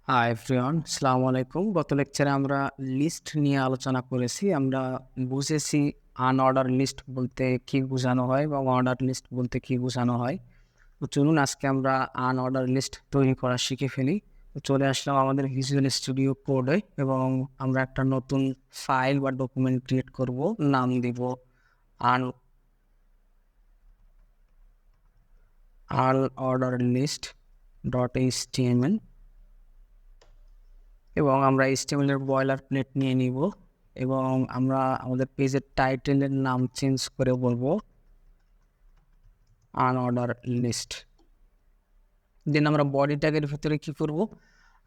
Hi everyone, আসসালামু আলাইকুম। গত লেকচারে আমরা লিস্ট নিয়ে আলোচনা করেছি। আমরা বুঝেছি আনঅর্ডার লিস্ট বলতে কি বোঝানো হয় এবং অর্ডার লিস্ট বলতে কি বোঝানো হয়। তো চলুন আজকে আমরা আনঅর্ডার লিস্ট তৈরি করা শিখে ফেলি। তো চলে আসলাম আমাদের ভিজুয়াল স্টুডিও কোডে এবং আমরা একটা নতুন ফাইল বা ডকুমেন্ট ক্রিয়েট করব। নাম দিব আনঅর্ডার লিস্ট .html এবং আমরা HTML এর বয়লার প্লেট নিয়ে নিব এবং আমরা আমাদের পেজের টাইটেলের নাম চেঞ্জ করে বলবো আনঅর্ডার লিস্ট। দেন আমরা বডি ট্যাগের ভিতরে কি করব,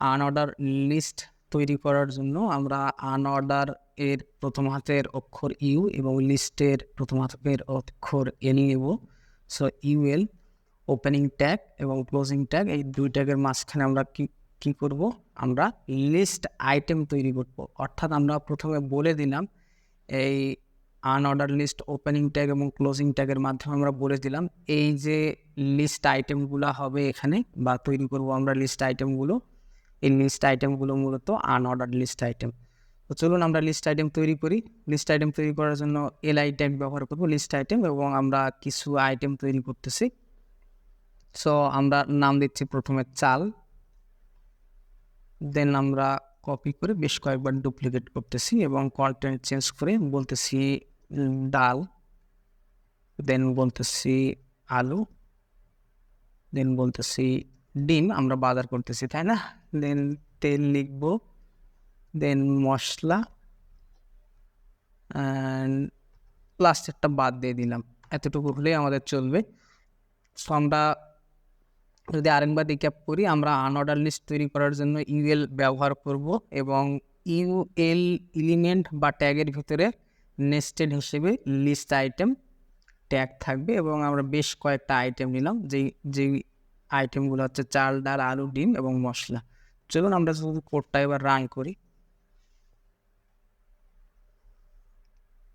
আনঅর্ডার লিস্ট তৈরি করার জন্য আমরা আনঅর্ডার এর প্রথম হাতের অক্ষর ইউ এবং লিস্টের প্রথম হাতের অক্ষর এন নেব। সো ইউএল ওপেনিং ট্যাগ এবং ক্লোজিং ট্যাগ, এই দুই ট্যাগের মাঝখানে আমরা কি করব, আমরা লিস্ট আইটেম তৈরি করব। অর্থাৎ আমরা প্রথমে বলে দিলাম এই আনঅর্ডার লিস্ট ওপেনিং ট্যাগ এবং ক্লোজিং ট্যাগের মাধ্যমে আমরা বলে দিলাম এই যে লিস্ট আইটেমগুলো হবে এখানে বা তৈরি করব আমরা লিস্ট আইটেমগুলো। এই লিস্ট আইটেমগুলো মূলত আনঅর্ডার লিস্ট আইটেম। তো চলুন আমরা লিস্ট আইটেম তৈরি করি। লিস্ট আইটেম তৈরি করার জন্য এলআই ট্যাগ ব্যবহার করব লিস্ট আইটেম এবং আমরা কিছু আইটেম তৈরি করতেছি। সো আমরা নাম দিচ্ছি প্রথমে চাল, দেন আমরা কপি করে বেশ কয়েকবার ডুপ্লিকেট করতেছি এবং কন্টেন্ট চেঞ্জ করে বলতেছি ডাল, দেন বলতেছি আলু, দেন বলতেছি ডিম। আমরা বাজার করতেছি তাই না। দেন তেল লিখব, দেন মশলা অ্যান্ড প্লাস্টিকটা বাদ দিয়ে দিলাম। এতটুকু হলেই আমাদের চলবে। সো আমরা যদি আরেকবার রিক্যাপ করি, আমরা আনঅর্ডার লিস্ট তৈরি করার জন্য ইউএল ব্যবহার করব এবং ইউএল এলিমেন্ট বা ট্যাগের ভিতরে নেস্টেড হিসেবে লিস্ট আইটেম ট্যাগ থাকবে এবং আমরা বেশ কয়েকটা আইটেম নিলাম, যেই আইটেমগুলো হচ্ছে চাল, ডাল, আলু, ডিম এবং মশলা। চলুন আমরা শুধু কোডটা এবার রান করি।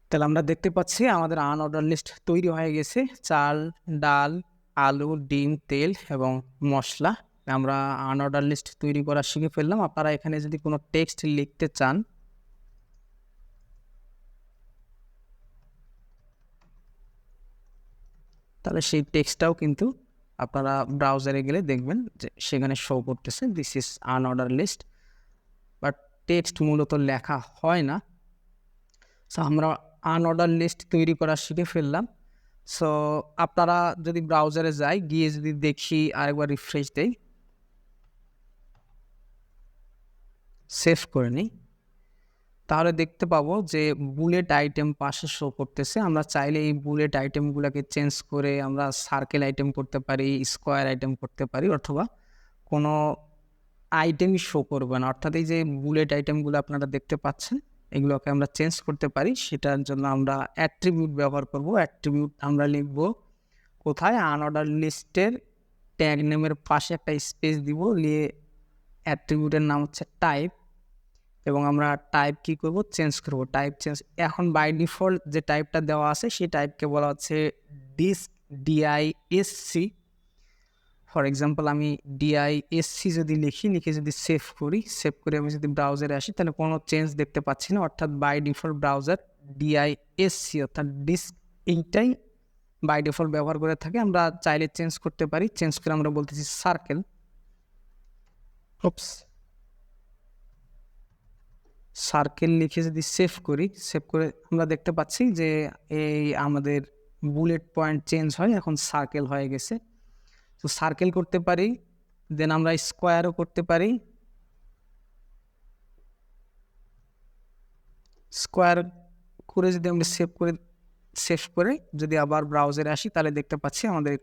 তাহলে আমরা দেখতে পাচ্ছি আমাদের আনঅর্ডার লিস্ট তৈরি হয়ে গেছে। চাল, ডাল, আলু, ডিম, তেল এবং মশলা। আমরা আনঅর্ডার লিস্ট তৈরি করা শিখে ফেললাম। আপনারা এখানে যদি কোনো টেক্সট লিখতে চান তাহলে সেই টেক্সটটাও কিন্তু আপনারা ব্রাউজারে গেলে দেখবেন যে সেখানে শো করতেছে this is unorder list, but text মূলত লেখা হয় না। সো আমরা আনঅর্ডার লিস্ট তৈরি করা শিখে ফেললাম। সো আপনারা যদি ব্রাউজারে যাই, গিয়ে যদি দেখি আরেকবার রিফ্রেশ দেই, সেভ করে নিই, তাহলে দেখতে পাবো যে বুলেট আইটেম পাশে শো করতেছে। আমরা চাইলে এই বুলেট আইটেমগুলোকে চেঞ্জ করে আমরা সার্কেল আইটেম করতে পারি, স্কোয়ার আইটেম করতে পারি, অথবা কোনো আইটেমই শো করবে না। অর্থাৎ এই যে বুলেট আইটেমগুলো আপনারা দেখতে পাচ্ছেন এগুলোকে আমরা চেঞ্জ করতে পারি। সেটার জন্য আমরা অ্যাট্রিবিউট ব্যবহার করব। অ্যাট্রিবিউট আমরা লিখব কোথায়, আনঅর্ডার লিস্টের ট্যাগ নেমের পাশে একটা স্পেস দিব, নিয়ে অ্যাট্রিবিউটের নাম হচ্ছে টাইপ এবং আমরা টাইপ কি করব, চেঞ্জ করব। টাইপ চেঞ্জ, এখন বাই ডিফল্ট যে টাইপটা দেওয়া আছে সেই টাইপকে বলা হচ্ছে ডিআইএসসি। ফর এক্সাম্পল আমি ডিআইএসসি যদি লিখে যদি সেভ করি, সেভ করে আমি যদি ব্রাউজারে আসি তাহলে কোনো চেঞ্জ দেখতে পাচ্ছি না। অর্থাৎ বাই ডিফল্ট ব্রাউজার ডিআইএসসি অর্থাৎ ডিস্ক এইটাই বাই ডিফল্ট ব্যবহার করে থাকে। আমরা চাইলে চেঞ্জ করতে পারি। চেঞ্জ করে আমরা বলতেছি সার্কেল। সার্কেল লিখে যদি সেভ করি, সেভ করে আমরা দেখতে পাচ্ছি যে এই আমাদের বুলেট পয়েন্ট চেঞ্জ হয়, এখন সার্কেল হয়ে গেছে। তো সার্কেল করতে পারি, দেন আমরা স্কোয়ারও করতে পারি। স্কোয়ার করে যদি আমরা সেভ করে যদি আবার ব্রাউজারে আসি তাহলে দেখতে পাচ্ছি আমাদের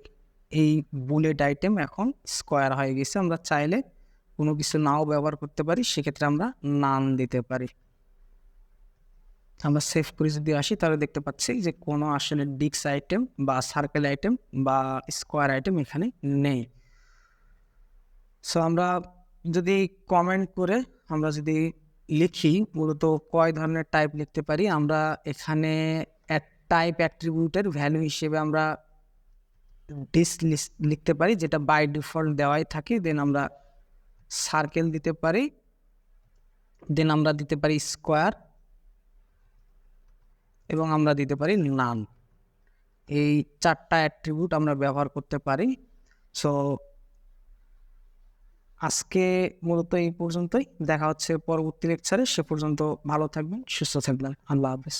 এই বুলেট আইটেম এখন স্কোয়ার হয়ে গেছে। আমরা চাইলে কোনো কিছু নাও ব্যবহার করতে পারি, সেক্ষেত্রে আমরা নাম দিতে পারি। আমরা সেভ করে যদি আসি তাহলে দেখতে পাচ্ছি যে কোনো আসলে ডিস্ক আইটেম বা সার্কেল আইটেম বা স্কোয়ার আইটেম এখানে নেই। সো আমরা যদি কমেন্ট করে আমরা যদি লিখি মূলত কয় ধরনের টাইপ লিখতে পারি, আমরা এখানে টাইপ অ্যাট্রিবিউটের ভ্যালু হিসেবে আমরা লিখতে পারি, যেটা বাই ডিফল্ট দেওয়াই থাকে। দেন আমরা সার্কেল দিতে পারি, দেন আমরা দিতে পারি স্কোয়ার, এবং আমরা দিতে পারি নান। এই 4টা অ্যাট্রিবিউট আমরা ব্যবহার করতে পারি। সো আজকে মূলত এই পর্যন্তই, দেখা হচ্ছে পরবর্তী লেকচারে। সে পর্যন্ত ভালো থাকবেন, সুস্থ থাকবেন। আল্লাহ হাফেজ।